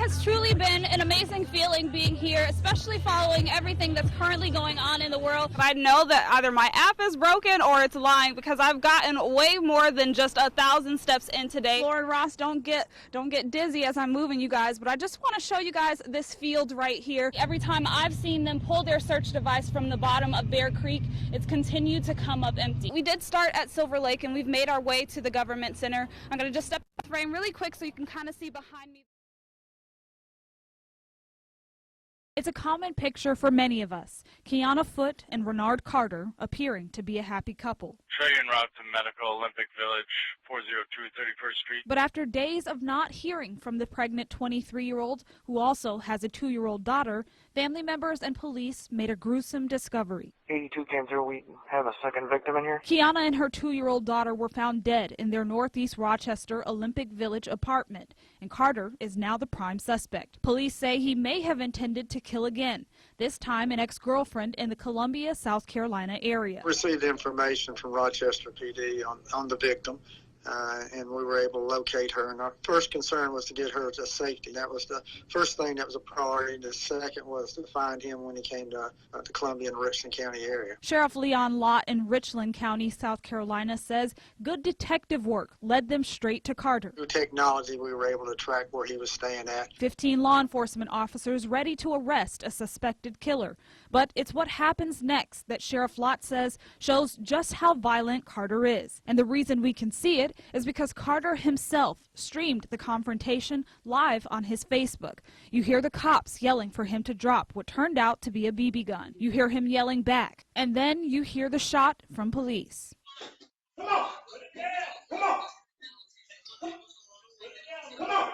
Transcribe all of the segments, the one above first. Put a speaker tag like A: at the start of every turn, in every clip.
A: has truly been an amazing feeling being here, especially following everything that's currently going on in the world. I know that either my app is broken or it's lying because I've gotten way more than just 1,000 steps in today. Lord Ross, don't get dizzy as I'm moving, you guys, but I just want to show you guys this field right here. Every time I've seen them pull their search device from the bottom of Bear Creek, it's continued to come up empty. We did start at Silver Lake and we've made our way to the government center. I'm going to just step the frame really quick so you can kind of see behind me. It's a common picture for many of us. Kiana Foote and Renard Carter appearing to be a happy couple.
B: Trey en route to Medical Olympic Village, 402 31st Street.
A: But after days of not hearing from the pregnant 23-year-old, who also has a 2-year-old daughter, family members and police made a gruesome discovery.
C: 82 came through. We have a second victim in here.
A: Kiana and her 2-year-old daughter were found dead in their Northeast Rochester Olympic Village apartment, and Carter is now the prime suspect. Police say he may have intended to kill again, this time an ex-girlfriend in the Columbia, South Carolina area.
C: Received information from Rochester PD on the victim, and we were able to locate her. And our first concern was to get her to safety. That was the first thing that was a priority. The second was to find him when he came to the Columbia and Richland County area.
A: Sheriff Leon Lott in Richland County, South Carolina, says good detective work led them straight to Carter.
C: Through technology, we were able to track where he was staying at.
A: 15 law enforcement officers ready to arrest a suspected killer. But it's what happens next that Sheriff Lott says shows just how violent Carter is. And the reason we can see it is because Carter himself streamed the confrontation live on his Facebook. You hear the cops yelling for him to drop what turned out to be a BB gun. You hear him yelling back, and then you hear the shot from police.
D: Come on! Come on! Come on!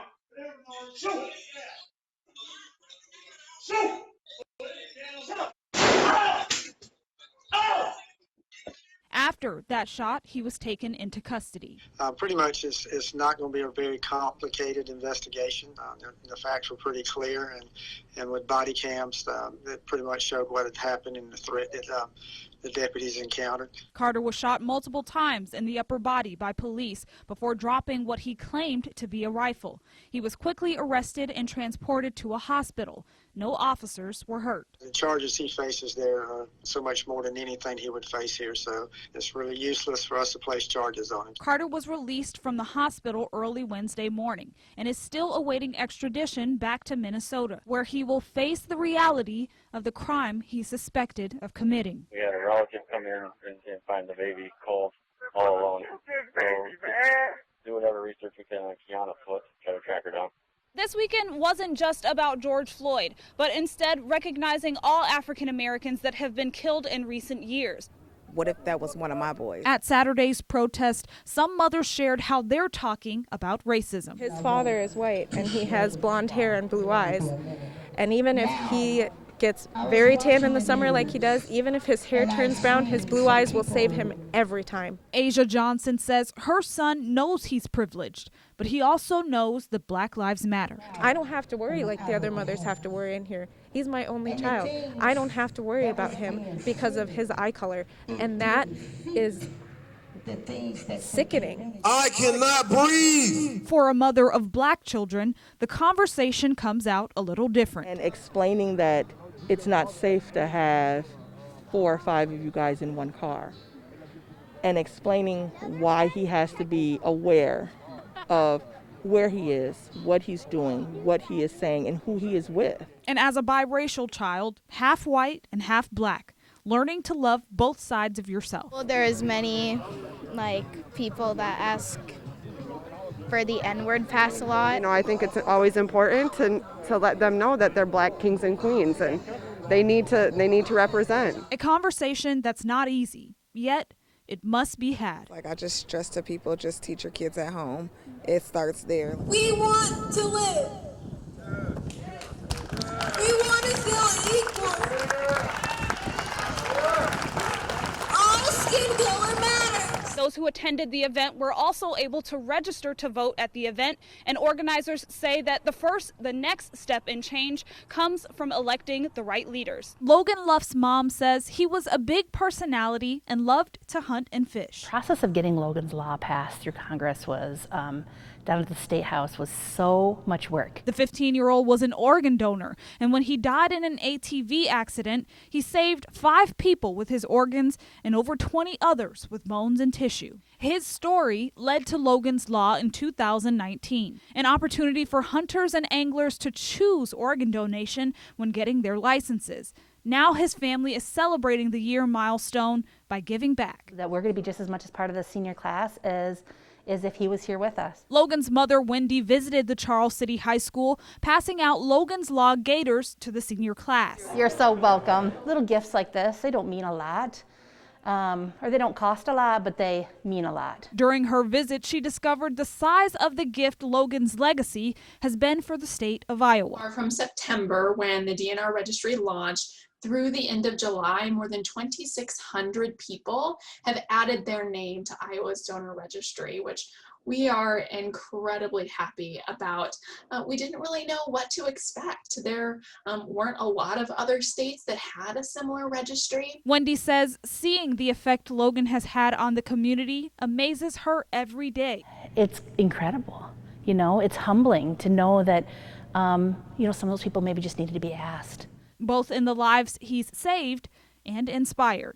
D: Shoot! Shoot!
A: After that shot, he was taken into custody.
C: Pretty much it's not going to be a very complicated investigation. The facts were pretty clear, and with body cams, that pretty much showed what had happened and the threat that the deputies encountered.
A: Carter was shot multiple times in the upper body by police before dropping what he claimed to be a rifle. He was quickly arrested and transported to a hospital. No officers were hurt.
C: The charges he faces there are so much more than anything he would face here, so it's really useless for us to place charges on him.
A: Carter was released from the hospital early Wednesday morning and is still awaiting extradition back to Minnesota, where he will face the reality of the crime he's suspected of committing.
B: We had a relative come in and find the baby cold, all alone. So do whatever research we can on Kiana Foote, try to track her down.
A: This weekend wasn't just about George Floyd, but instead recognizing all African Americans that have been killed in recent years.
E: What if that was one of my boys?
A: At Saturday's protest, some mothers shared how they're talking about racism.
E: His father is white and he has blonde hair and blue eyes. And even if he gets very tan in the summer like he does, even if his hair turns brown, his blue eyes will save him every time.
A: Asia Johnson says her son knows he's privileged, but he also knows that Black Lives Matter.
E: I don't have to worry like the other mothers have to worry in here. He's my only child. I don't have to worry about him because of his eye color. And that is sickening.
D: I cannot breathe.
A: For a mother of Black children, the conversation comes out a little different.
F: And explaining that it's not safe to have 4 or 5 of you guys in one car. And explaining why he has to be aware of where he is, what he's doing, what he is saying, and who he is with.
A: And as a biracial child, half white and half Black, learning to love both sides of yourself.
G: Well, there is many people that ask for the N-word pass a lot.
H: You know, I think it's always important to let them know that they're Black kings and queens, and they need to represent.
A: A conversation that's not easy, yet it must be had.
I: I just stress to people, just teach your kids at home. It starts there.
J: We want to live. We want to feel equal. All skin color matters.
A: So Those who attended the event were also able to register to vote at the event, and organizers say that the next step in change comes from electing the right leaders. Logan Luff's mom says he was a big personality and loved to hunt and fish.
K: The process of getting Logan's Law passed through Congress was down at the State House was so much work.
A: The 15-year-old was an organ donor, and when he died in an ATV accident, he saved 5 people with his organs and over 20 others with bones and tissue. His story led to Logan's Law in 2019, an opportunity for hunters and anglers to choose organ donation when getting their licenses. Now his family is celebrating the year milestone by giving back.
K: That we're going to be just as much as part of the senior class as if he was here with us.
A: Logan's mother, Wendy, visited the Charles City High School, passing out Logan's Law gaiters to the senior class.
K: You're so welcome. Little gifts like this, they don't mean a lot. Or they don't cost a lot, but they mean a lot.
A: During her visit, she discovered the size of the gift Logan's legacy has been for the state of Iowa.
L: From September, when the DNR registry launched, through the end of July, more than 2,600 people have added their name to Iowa's donor registry, which we are incredibly happy about. We didn't really know what to expect. There weren't a lot of other states that had a similar registry.
A: Wendy says seeing the effect Logan has had on the community amazes her every day.
K: It's incredible. You know, it's humbling to know that, some of those people maybe just needed to be asked.
A: Both in the lives he's saved and inspired.